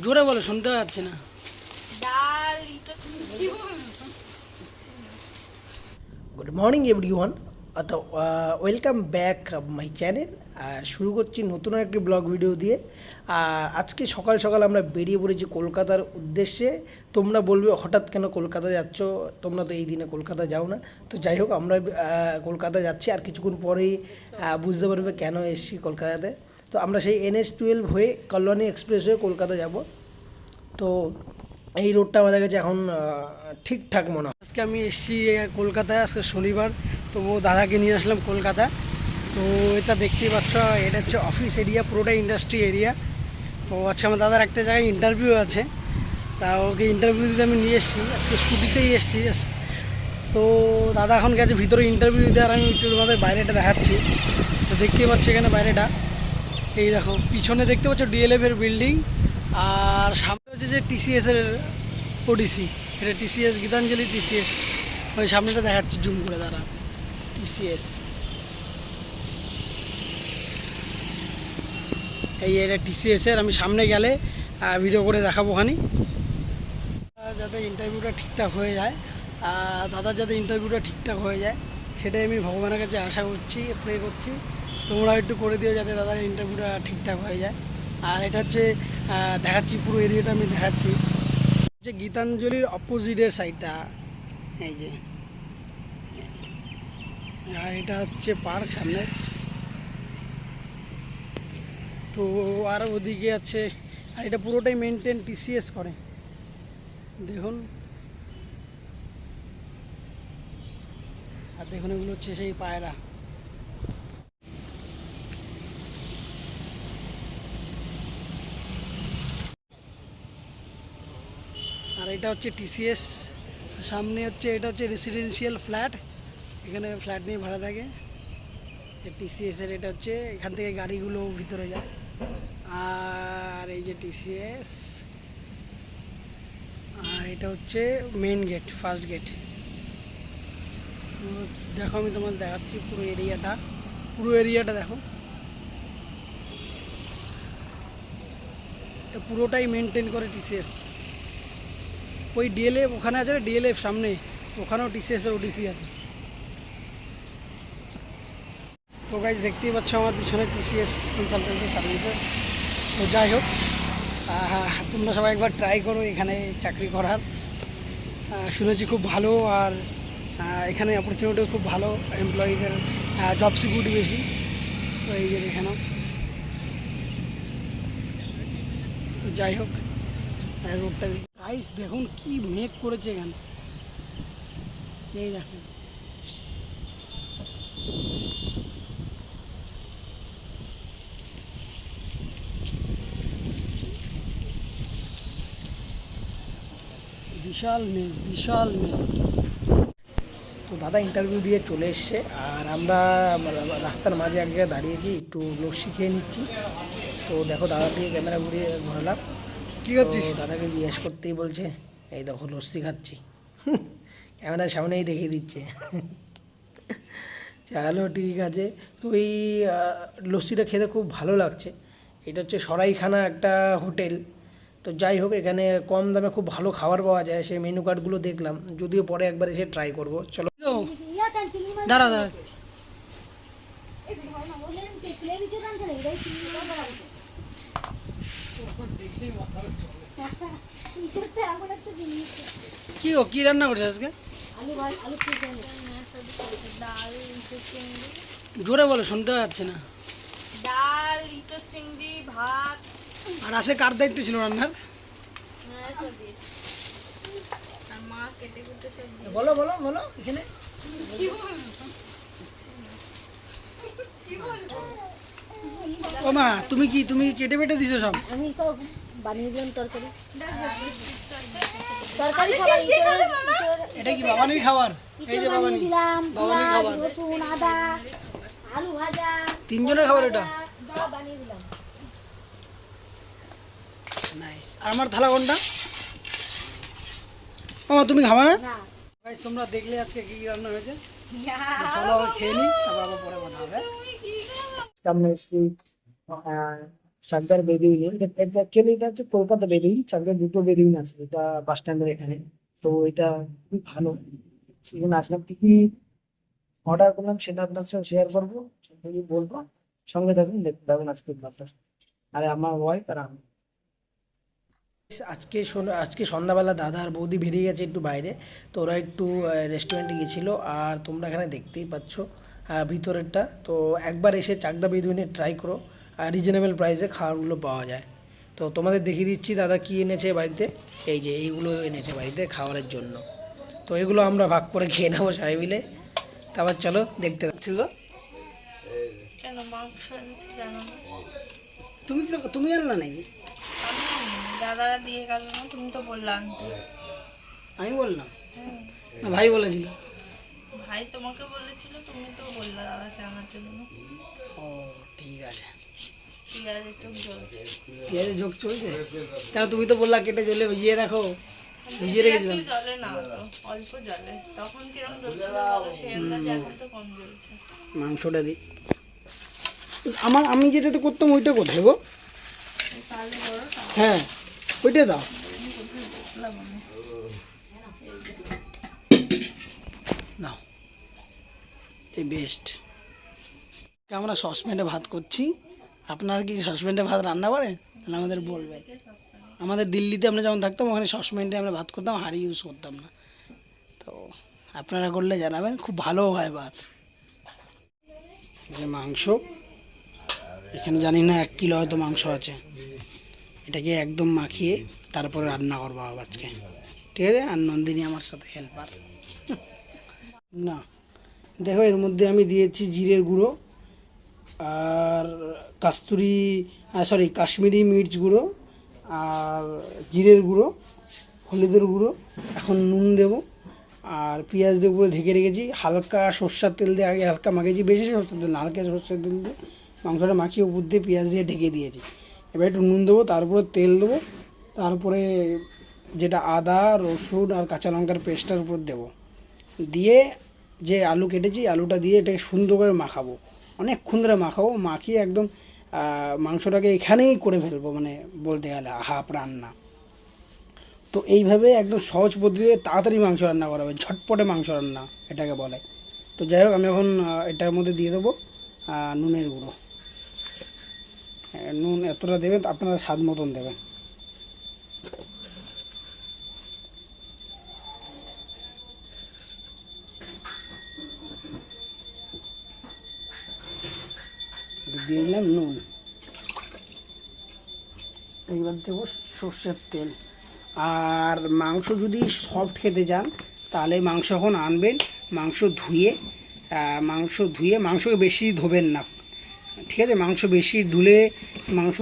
জোরে বলো, শুনতে পাচ্ছি না। ডাল গুড মর্নিং এভরিওয়ান, তো ওয়েলকাম ব্যাক মাই চ্যানেল। আর শুরু করছি নতুন একটি ব্লগ ভিডিও দিয়ে। আর আজকে সকাল সকাল আমরা বেরিয়ে পড়েছি কলকাতার উদ্দেশ্যে। তোমরা বলবে হঠাৎ কেন কলকাতা যাচ্ছ, তোমরা তো এই দিনে কলকাতা যাও না। তো যাই হোক, আমরা কলকাতা যাচ্ছি, আর কিছুক্ষণ পরেই বুঝতে পারবে কেন এসেছি কলকাতাতে। তো আমরা সেই NH-12 হয়ে কল্যাণী এক্সপ্রেস হয়ে কলকাতা যাব। তো এই রোডটা আমাদের কাছে এখন ঠিকঠাক মনে হয়। আজকে আমি এসেছি কলকাতায়, আজকে শনিবার। তো দাদাকে নিয়ে আসলাম কলকাতা। তো এটা দেখতেই পাচ্ছ, এটা হচ্ছে অফিস এরিয়া, পুরোটা ইন্ডাস্ট্রি এরিয়া। তো আজকে আমার দাদার একটা জায়গায় ইন্টারভিউ আছে, তা ওকে ইন্টারভিউ দিতে আমি নিয়ে এসেছি। আজকে স্কুটিতেই এসেছি। তো দাদা এখন গেছে ভিতরে ইন্টারভিউ দিতে, আর আমি একটু তোমাদের বাইরেটা দেখাচ্ছি। তো দেখতেই পাচ্ছি এখানে বাইরেটা, এই দেখো পিছনে দেখতে পাচ্ছ DLF এর বিল্ডিং, আর সামনে হচ্ছে যে TCS এর ওডিসি, এটা TCS গীতাঞ্জলি TCS। ওই সামনেটা দেখাচ্ছি জুম করে, দাঁড়া TCS, এই এটা TCS এর। আমি সামনে গেলে ভিডিও করে দেখাবো ওখানে, যাতে ইন্টারভিউটা ঠিকঠাক হয়ে যায়। দাদার যাতে ইন্টারভিউটা ঠিকঠাক হয়ে যায়, সেটাই আমি ভগবানের কাছে আশা করছি, প্রে করছি। তোমরা একটু করে দিও যাতে দাদার ইন্টারভিউটা ঠিকঠাক হয়ে যায়। আর এটা হচ্ছে দেখাচ্ছি, পুরো এরিয়াটা আমি দেখাচ্ছি। হচ্ছে গীতাঞ্জলির অপোজিটের সাইডটা, এই যে। আর এটা হচ্ছে পার্ক সামনে। তো আর ওদিকে আছে, আর এটা পুরোটাই মেনটেন TCS করে, দেখুন। আর দেখুন এগুলো হচ্ছে সেই পায়রা। আর এটা হচ্ছে TCS, সামনে হচ্ছে এটা হচ্ছে রেসিডেন্সিয়াল ফ্ল্যাট, এখানে ফ্ল্যাট নিয়ে ভাড়া থাকে। TCS এর এটা হচ্ছে, এখান থেকে গাড়িগুলো ভিতরে যায়। আর এই যে TCS, আর এটা হচ্ছে মেন গেট, ফার্স্ট গেট। তো দেখো আমি তোমার দেখাচ্ছি পুরো এরিয়াটা দেখো। এটা পুরোটাই মেনটেন করে TCS। ওই DLF ওখানে আছে, DLF সামনে, ওখানেও TCS এর ওডিসি আছে। তো গাইজ দেখতেই পাচ্ছ আমার পিছনে TCS কনসালটেন্সি সার্ভিসেস। তো যাই হোক, তোমরা সবাই একবার ট্রাই করো এখানে চাকরি করার। শুনেছি খুব ভালো, আর এখানে অপরচুনিটিও খুব ভালো, এমপ্লয়িদের জব সিকিউরিটি বেশি। তো এই যে এখানেও, তো যাই হোক রোডটা গাইজ দেখুন কি মেঘ করেছে এখানে, এই দেখুন। বিশাল মেঘ, বিশাল মেঘ। তো দাদা ইন্টারভিউ দিয়ে চলে এসছে, আর আমরা রাস্তার মাঝে এক জায়গায় দাঁড়িয়েছি, একটু লস্যি খেয়ে নিচ্ছি। তো দেখো দাদা দিয়ে ক্যামেরা ঘুরিয়ে ঘোরালাম। কী করছিস? দাদাকে জিজ্ঞেস করতেই বলছে এই দেখো লস্যি খাচ্ছি, ক্যামেরার সামনেই দেখিয়ে দিচ্ছে। চলো ঠিক আছে। তো এই লস্যিটা খেতে খুব ভালো লাগছে। এটা হচ্ছে সরাইখানা একটা হোটেল। তো যাই হোক, এখানে কম দামে খুব ভালো খাবার পাওয়া যায়, সেই মেনু কার্ডগুলো দেখলাম, যদিও পরে একবার এসে ট্রাই করবো। চলো দাঁড়া দাঁড়া, কি গো, কি রান্না করছে আজকে? ডাল জোরে বলো, শুনতে পাচ্ছি না। ডাল ইঁচড় চিংড়ি ভাত। আর আসে কার দায়িত্ব ছিল রান্নার? আর মা কেটে কুটে সব দিয়ে। বলো বলো বলো, এখানে ও মা, তুমি কেটে বেটে দিছো সব? আমি তো বানিয়ে দিলাম তরকারি। তরকারি খাবার এটা কি বাবানির খাবার? এই যে বাবানি দিলাম, বাবানির খাবার, রসুন আদা আলু ভাজা, তিনজনের খাবার এটা। বানিয়ে দিলাম। নাইস। আর আমার থালা কোনটা? ও তুমি খাবা না? না গাইস তোমরা দেখলে আজকে কি রান্না হয়েছে। চলো আবার খেয়ে নিই, তারপর আবার পরে কথা হবে। সামনে চাকদার বেদুইন, অ্যাকচুয়ালি এটা হচ্ছে কলকাতা বেদুইন। চাকদার দুটো বেদুইন আছে, এটা বাস স্ট্যান্ডের এখানে। তো এটা খুব ভালো। সেখানে আসলাম, কি কি অর্ডার করলাম সেটা আপনার সাথে শেয়ার করবো, সেগুলি বলবো। সঙ্গে থাকুন, দেখতে থাকুন আজকে ব্লগটা। আর আমার ওয়াইফ আর আমি। আজকে সন্ধ্যাবেলা দাদা আর বৌদি বেরিয়ে গেছে একটু বাইরে। তো ওরা একটু রেস্টুরেন্টে গেছিলো। আর তোমরা এখানে দেখতেই পাচ্ছ ভিতরেরটা। তো একবার এসে চাকদা বেদুইনে ট্রাই করো, আর রিজনেবল প্রাইসে খাবারগুলো পাওয়া যায়। তো তোমাদের দেখিয়ে দিচ্ছি দাদা কি এনেছে বাড়িতে। এই যে এইগুলো এনেছে বাড়িতে খাবারের জন্য। তো এগুলো আমরা ভাগ করে খেয়ে নেবো সবাই মিলে। তারপর চলো দেখতে পাচ্ছি গো। কেন মাংস এনেছি জানো না? তুমি জানলা নাকি? দাদারা দিয়ে গেল না, তুমি তো বললা আনতে। আমি বললাম হুম। না, ভাই বলেছিল। ভাই তোমাকে বলেছিল, তুমি তো বললা দাদাকে আনার জন্য। ও ঠিক আছে। ঠিক আছে, চোখ জ্বলছে। পেঁয়াজের ঝোঁক চলছে কেন? তুমি তো বললা কেটে জলে ভিজিয়ে রাখো। ভিজিয়ে রেখেছিলাম। একটু জ্বলে না তো, অল্প জ্বলে। তখন কিরকম জ্বলছিল বলো, সেই আন্দাজে এখন তো কম জ্বলছে। মাংসটা দিই। আমি যেটাতে করতাম ওইটা কোথায় গো? তাহলে বড় হ্যাঁ, ওইটা দাও। নাও, এই বেস্ট। আমরা সসপ্যানে ভাত করছি। আপনারা কি সসপ্যানে ভাত রান্না করেন? তাহলে আমাদের বলবেন। আমাদের দিল্লিতে আমরা যখন থাকতাম ওখানে সসপ্যানে আমরা ভাত করতাম, হাঁড়ি ইউজ করতাম না। তো আপনারা করলে জানাবেন, খুব ভালো হয় ভাত। যে মাংস এখানে জানি না 1 কিলো হয়তো মাংস আছে। এটাকে একদম মাখিয়ে তারপরে রান্না করবো আজকে, ঠিক আছে? আর নন্দিনী আমার সাথে হেল্পার। না দেখো, এর মধ্যে আমি দিয়েছি জিরের গুঁড়ো আর কাশ্মীরি মির্চ গুঁড়ো আর জিরের গুঁড়ো, হলুদের গুঁড়ো। এখন নুন দেবো আর পেঁয়াজ দিয়ে উপরে ঢেকে রেখেছি। হালকা সর্ষের তেল দিয়ে আগে হালকা মাখিয়েছি, বেশি সর্ষের তেল না, হালকা সর্ষের তেল দিয়ে মাংসটা মাখিয়ে উপর দিয়ে পেঁয়াজ দিয়ে ঢেকে দিয়েছি। এবার একটু নুন দেবো, তারপরে তেল দেবো, তারপরে যেটা আদা রসুন আর কাঁচা লঙ্কার পেস্টটার উপর দেবো, দিয়ে যে আলু কেটেছি আলুটা দিয়ে এটাকে সুন্দর করে মাখাবো, অনেকক্ষণ ধরে মাখাবো। মাখিয়ে একদম মাংসটাকে এখানেই করে ফেলবো, মানে বলতে গেলে হাফ রান্না। তো এইভাবে একদম সহজ পদ্ধতিতে তাড়াতাড়ি মাংস রান্না করা হবে, ঝটপটে মাংস রান্না এটাকে বলে। তো যাই হোক, আমি এখন এটার মধ্যে দিয়ে দেবো নুনের গুঁড়ো। নুন এতটা দেবেন, আপনারা স্বাদ মতন দেবেন। দিয়ে দিলাম নুন। এইবার দেবো সর্ষের তেল। আর মাংস যদি সফট খেতে চান তাহলে মাংস এখন আনবেন, মাংসকে বেশি ধোবেন না, ঠিক আছে? মাংস বেশি ধুলে মাংস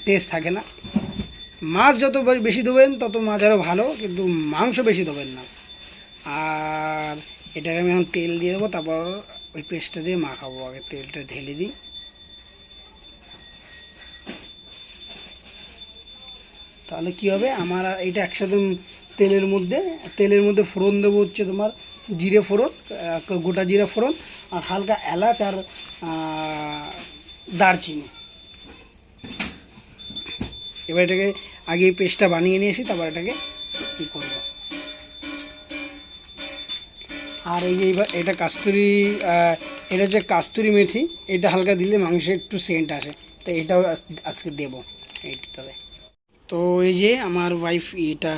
টেস্ট থাকে না। মাছ যত বেশি ধোবেন তত মাছ আরও ভালো, কিন্তু মাংস বেশি ধোবেন না। আর এটাকে আমি এখন তেল দিয়ে দেবো, তারপর ওই পেস্টটা দিয়ে মাখাবো। আগে তেলটা ঢেলে দিই। তাহলে কী হবে, আমার এটা একসাথে তেলের মধ্যে ফোড়ন দেবো হচ্ছে তোমার জিরে ফোড়ন, গোটা জিরে ফোড়ন, আর হালকা এলাচ আর দারচিনি। এবার এটাকে আগে পেস্টটা বানিয়ে নিয়েছি, তারপর এটাকে কী করবো। আর এই যে এবার এটা এটা হচ্ছে কাস্তুরি মেথি, এটা হালকা দিলে মাংসে একটু সেন্ট আসে, তো এটাও আজকে দেবো এইটাতে। তো এই যে আমার ওয়াইফ এটা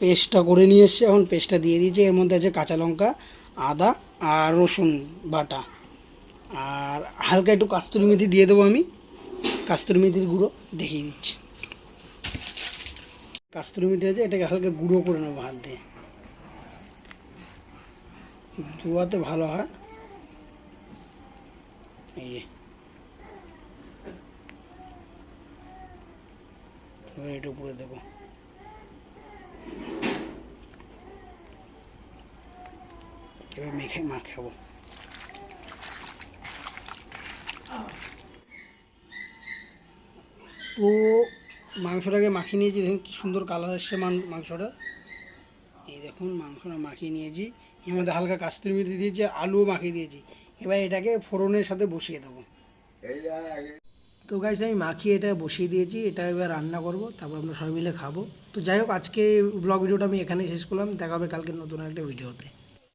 পেস্টটা করে নিয়ে এসছে, এখন পেস্টটা দিয়ে দিয়েছে। এর মধ্যে আছে কাঁচা লঙ্কা, আদা আর রসুন বাটা, আর হালকা একটু কাস্তুরি মেথি দিয়ে দেবো আমি। কাস্তুরি মেথির গুঁড়ো দেখিয়ে দিচ্ছি। কাস্তুরি মেথি আছে, এটাকে হালকা গুঁড়ো করে নেবো হাত দিয়ে, ধোয়াতে ভালো হয়। এই যে এটা উপরে দেবো। এবার মাখাবো। তো মাংসটাকে মাখিয়ে নিয়েছি, দেখুন কি সুন্দর কালার এসছে মাংসটা। এই দেখুন মাংসটা মাখিয়ে নিয়েছি, এর মধ্যে হালকা কাস্তুরি মেথি দিয়েছি, আর আলুও মাখিয়ে দিয়েছি। এবার এটাকে ফোড়নের সাথে বসিয়ে দেবো। তো গাইস আমি মাখিয়ে এটা বসিয়ে দিয়েছি, এটা এবার রান্না করব, তারপর আমরা সবাই মিলে খাবো। তো যাই হোক, আজকে ব্লগ ভিডিওটা আমি এখানেই শেষ করলাম, দেখা হবে কালকে নতুন একটা ভিডিওতে।